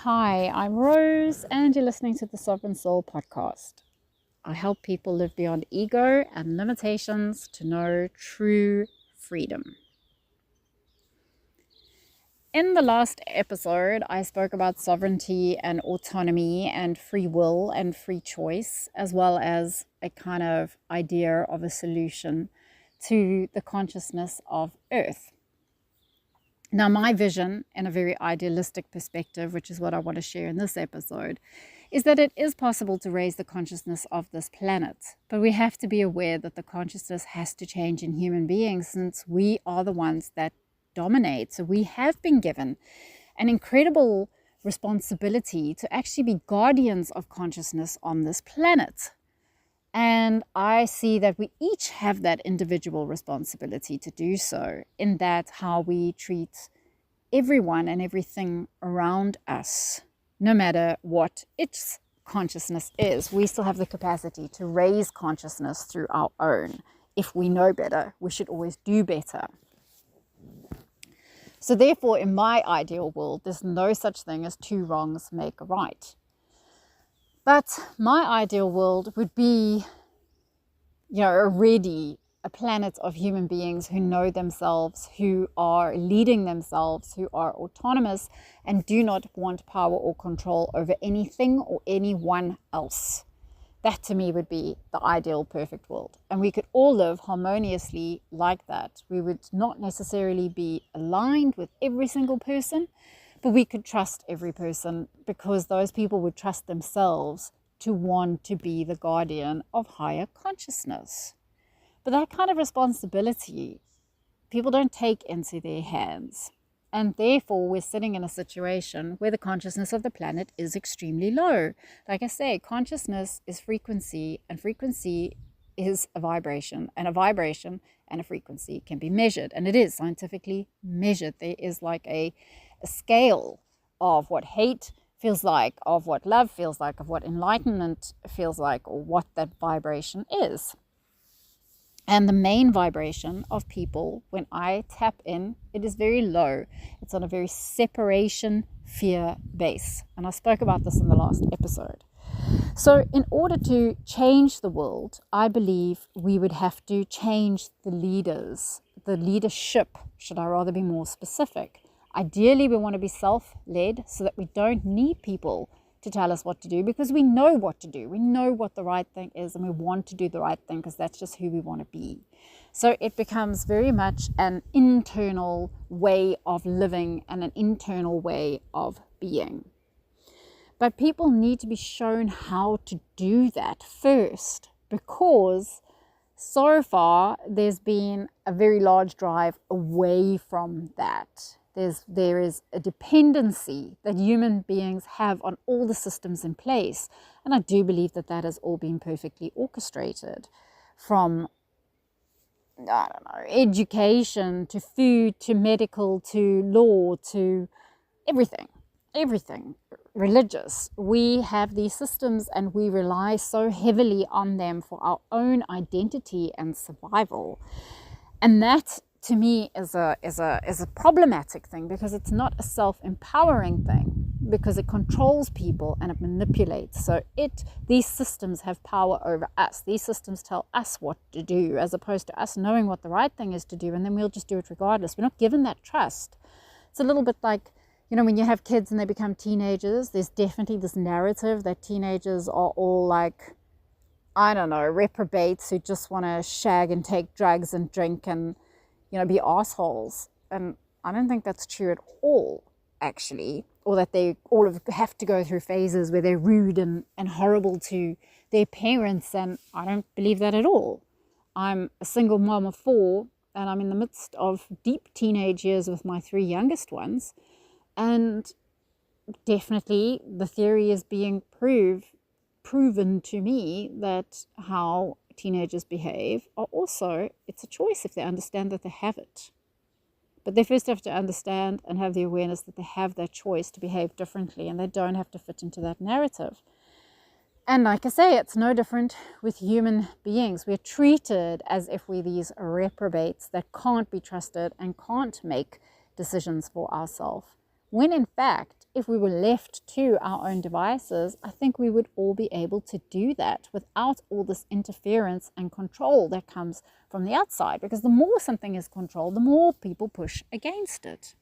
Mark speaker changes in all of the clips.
Speaker 1: Hi, I'm Rose, and you're listening to the Sovereign Soul podcast. I help people live beyond ego and limitations to know true freedom. In the last episode, I spoke about sovereignty and autonomy and free will and free choice, as well as a kind of idea of a solution to the consciousness of Earth. Now, my vision, in a very idealistic perspective, which is what I want to share in this episode, is that it is possible to raise the consciousness of this planet. But we have to be aware that the consciousness has to change in human beings, since we are the ones that dominate. So we have been given an incredible responsibility to actually be guardians of consciousness on this planet. And I see that we each have that individual responsibility to do so, in that how we treat everyone and everything around us, no matter what its consciousness is. We still have the capacity to raise consciousness through our own. If we know better, we should always do better. So therefore, in my ideal world, there's no such thing as two wrongs make a right. But my ideal world would be, already a planet of human beings who know themselves, who are leading themselves, who are autonomous and do not want power or control over anything or anyone else. That to me would be the ideal perfect world. And we could all live harmoniously like that. We would not necessarily be aligned with every single person, but we could trust every person, because those people would trust themselves to want to be the guardian of higher consciousness. But that kind of responsibility, people don't take into their hands. And therefore, we're sitting in a situation where the consciousness of the planet is extremely low. Like I say, consciousness is frequency, and frequency is a vibration, and a vibration and a frequency can be measured, and it is scientifically measured. There is like a scale of what hate feels like, of what love feels like, of what enlightenment feels like, or what that vibration is. And the main vibration of people, when I tap in, it is very low. It's on a very separation, fear base. And I spoke about this in the last episode. So in order to change the world, I believe we would have to change the leaders, the leadership, should I rather be more specific. Ideally, we want to be self-led so that we don't need people to tell us what to do, because we know what to do. We know what the right thing is, and we want to do the right thing because that's just who we want to be. So it becomes very much an internal way of living and an internal way of being. But people need to be shown how to do that first, because so far there's been a very large drive away from that. There is a dependency that human beings have on all the systems in place. And I do believe that that has all been perfectly orchestrated, from, education to food to medical to law to everything, religious. We have these systems and we rely so heavily on them for our own identity and survival. And that, to me, is a problematic thing, because it's not a self-empowering thing, because it controls people and it manipulates. So these systems have power over us. These systems tell us what to do, as opposed to us knowing what the right thing is to do, and then we'll just do it regardless. We're not given that trust. It's a little bit like, when you have kids and they become teenagers, there's definitely this narrative that teenagers are all like, reprobates who just want to shag and take drugs and drink and be assholes. And I don't think that's true at all, actually. Or that they all have to go through phases where they're rude and horrible to their parents. And I don't believe that at all. I'm a single mom of 4, and I'm in the midst of deep teenage years with my 3 youngest ones. And definitely the theory is being proven to me that how teenagers behave are also, it's a choice if they understand that they have it. But they first have to understand and have the awareness that they have that choice to behave differently, and they don't have to fit into that narrative. And like I say, it's no different with human beings. We're treated as if we're these reprobates that can't be trusted and can't make decisions for ourselves, when in fact if we were left to our own devices, I think we would all be able to do that without all this interference and control that comes from the outside. Because the more something is controlled, the more people push against it.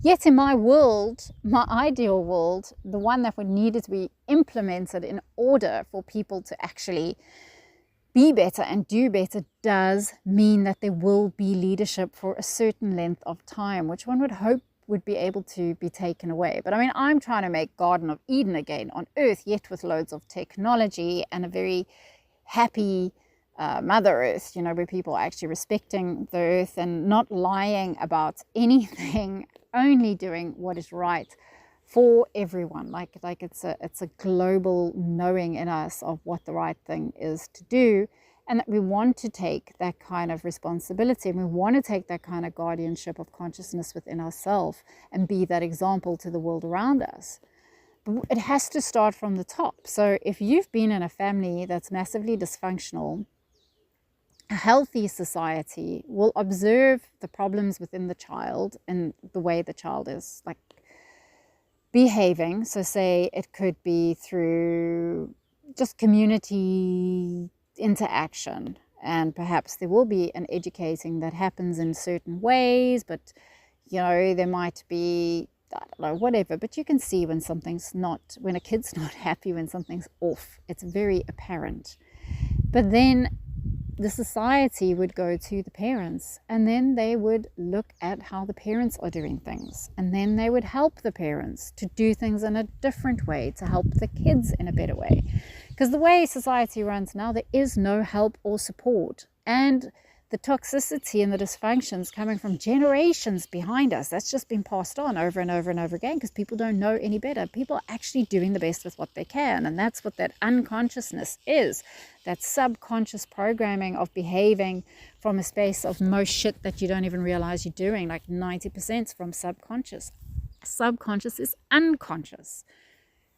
Speaker 1: Yet in my world, my ideal world, the one that would need to be implemented in order for people to actually be better and do better, does mean that there will be leadership for a certain length of time, which one would hope would be able to be taken away. But I mean, I'm trying to make Garden of Eden again on earth, yet with loads of technology and a very happy Mother Earth, you know, where people are actually respecting the earth and not lying about anything, only doing what is right for everyone. Like it's a global knowing in us of what the right thing is to do, and that we want to take that kind of responsibility, and we want to take that kind of guardianship of consciousness within ourselves and be that example to the world around us. But it has to start from the top. So if you've been in a family that's massively dysfunctional, a healthy society will observe the problems within the child and the way the child is like behaving. So say it could be through just community interaction, and perhaps there will be an educating that happens in certain ways, but you know, there might be, I don't know, whatever, but you can see when something's not, when a kid's not happy, when something's off, it's very apparent. But then the society would go to the parents, and then they would look at how the parents are doing things, and then they would help the parents to do things in a different way, to help the kids in a better way. Because the way society runs now, there is no help or support, and the toxicity and the dysfunctions coming from generations behind us, that's just been passed on over and over and over again, because people don't know any better. People are actually doing the best with what they can, and that's what that unconsciousness is, that subconscious programming of behaving from a space of most shit that you don't even realize you're doing. Like 90% from subconscious. Subconscious is unconscious.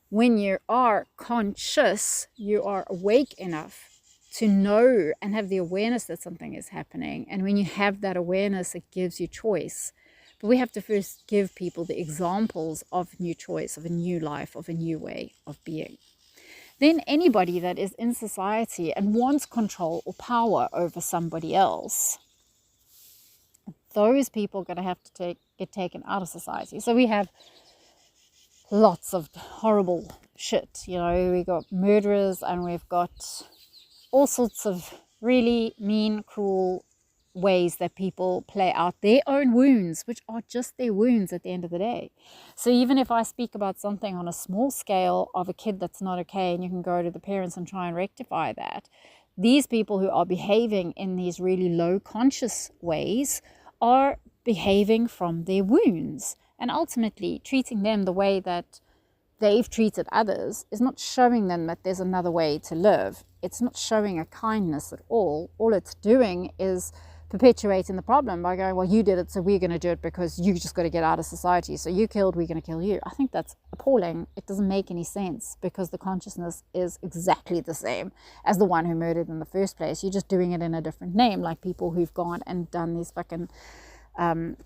Speaker 1: When you are conscious, you are awake enough to know and have the awareness that something is happening. And when you have that awareness, it gives you choice. But we have to first give people the examples of new choice, of a new life, of a new way of being. Then anybody that is in society and wants control or power over somebody else, those people are going to have to get taken out of society. So we have lots of horrible shit. You know, we got murderers, and we've got all sorts of really mean, cruel ways that people play out their own wounds, which are just their wounds at the end of the day. So even if I speak about something on a small scale of a kid that's not okay, and you can go to the parents and try and rectify that, these people who are behaving in these really low conscious ways are behaving from their wounds, and ultimately treating them the way that they've treated others is not showing them that there's another way to live. It's not showing a kindness at all. All it's doing is perpetuating the problem by going, well, you did it, so we're going to do it because you just got to get out of society. So you killed, we're going to kill you. I think that's appalling. It doesn't make any sense, because the consciousness is exactly the same as the one who murdered in the first place. You're just doing it in a different name, like people who've gone and done these fucking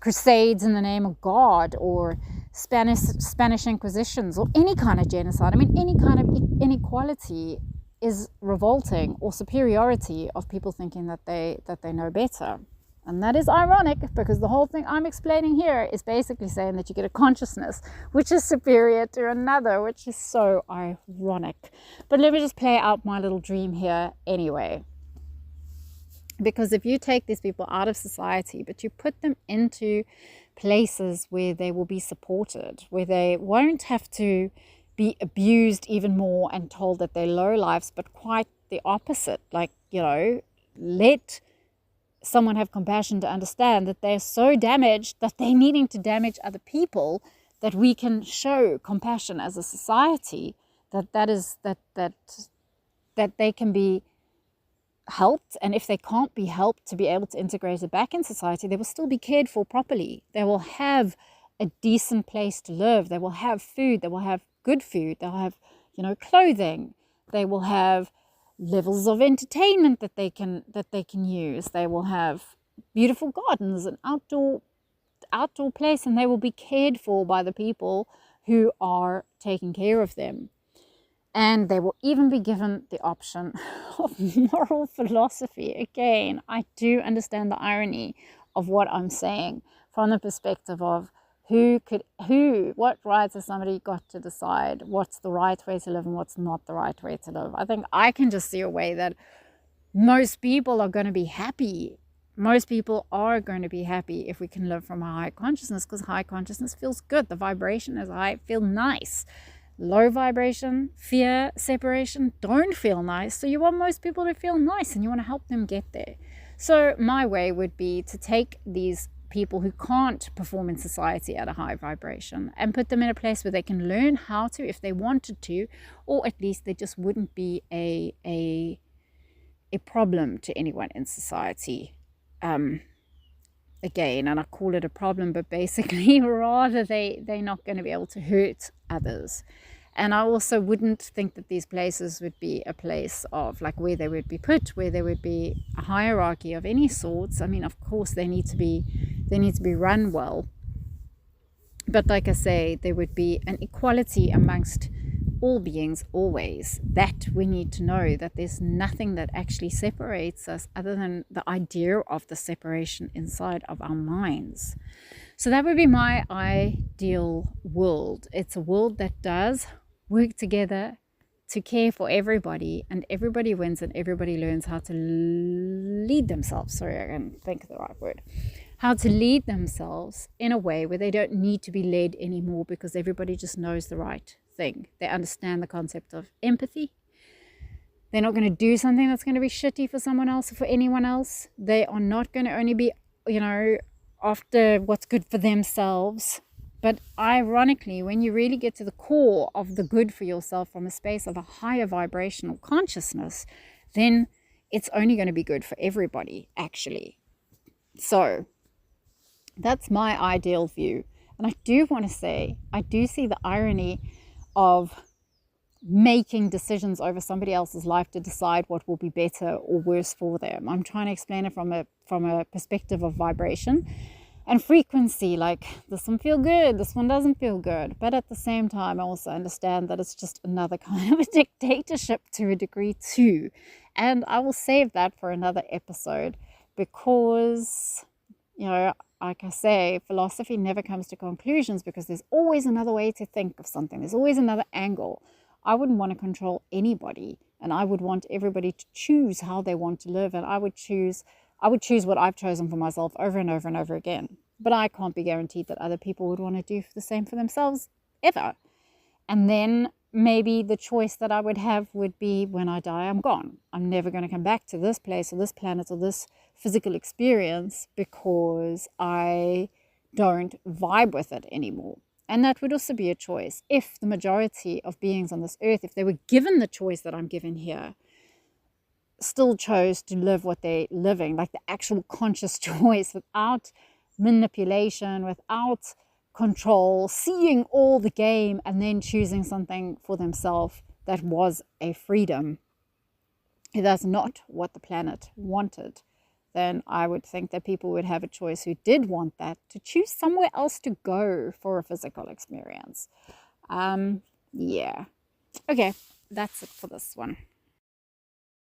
Speaker 1: crusades in the name of God, or Spanish Inquisitions, or any kind of genocide. I mean, any kind of inequality is revolting, or superiority of people thinking that they know better. And that is ironic, because the whole thing I'm explaining here is basically saying that you get a consciousness which is superior to another, which is so ironic. But let me just play out my little dream here anyway. Because if you take these people out of society, but you put them into places where they will be supported, where they won't have to be abused even more and told that they're low lives, but quite the opposite. Like, you know, let someone have compassion to understand that they're so damaged that they're needing to damage other people, that we can show compassion as a society, that they can be helped, and if they can't be helped to be able to integrate it back in society, they will still be cared for properly. They will have a decent place to live. They will have food. They will have good food. They'll have, you know, clothing. They will have levels of entertainment that they can use. They will have beautiful gardens and outdoor outdoor place, and they will be cared for by the people who are taking care of them. And they will even be given the option of moral philosophy. Again, I do understand the irony of what I'm saying from the perspective of what rights has somebody got to decide what's the right way to live and what's not the right way to live. I think I can just see a way that most people are going to be happy. Most people are going to be happy if we can live from a high consciousness, because high consciousness feels good. The vibration is high, feel nice. Low vibration, fear, separation don't feel nice. So you want most people to feel nice and you want to help them get there. So my way would be to take these people who can't perform in society at a high vibration and put them in a place where they can learn how to, if they wanted to, or at least they just wouldn't be a problem to anyone in society. Again, and I call it a problem, but basically rather they're not going to be able to hurt others. And I also wouldn't think that these places would be a place of like where they would be put, where there would be a hierarchy of any sorts. I mean, of course they need to be run well, but like I say, there would be an equality amongst all beings always. That we need to know, that there's nothing that actually separates us other than the idea of the separation inside of our minds. So that would be my ideal world. It's a world that does work together to care for everybody, and everybody wins and everybody learns how to lead themselves. Sorry, I can't think of the right word. How to lead themselves in a way where they don't need to be led anymore, because everybody just knows the right thing. They understand the concept of empathy. They're not going to do something that's going to be shitty for someone else or for anyone else. They are not going to only be, after what's good for themselves. But ironically, when you really get to the core of the good for yourself from a space of a higher vibrational consciousness, then it's only going to be good for everybody, actually. So that's my ideal view. And I do want to say, I do see the irony of making decisions over somebody else's life to decide what will be better or worse for them. I'm trying to explain it from a perspective of vibration and frequency, like this one feels good, this one doesn't feel good. But at the same time, I also understand that it's just another kind of a dictatorship to a degree too. And I will save that for another episode, because, like I say, philosophy never comes to conclusions, because there's always another way to think of something. There's always another angle. I wouldn't want to control anybody, and I would want everybody to choose how they want to live, and I would choose what I've chosen for myself over and over and over again. But I can't be guaranteed that other people would want to do the same for themselves ever. And then maybe the choice that I would have would be, when I die, I'm gone. I'm never going to come back to this place or this planet or this physical experience, because I don't vibe with it anymore. And that would also be a choice. If the majority of beings on this earth, if they were given the choice that I'm given here, still chose to live what they're living, like the actual conscious choice, without manipulation, without control, seeing all the game and then choosing something for themselves that was a freedom, if that's not what the planet wanted, then I would think that people would have a choice who did want that, to choose somewhere else to go for a physical experience. Yeah. Okay, that's it for this one.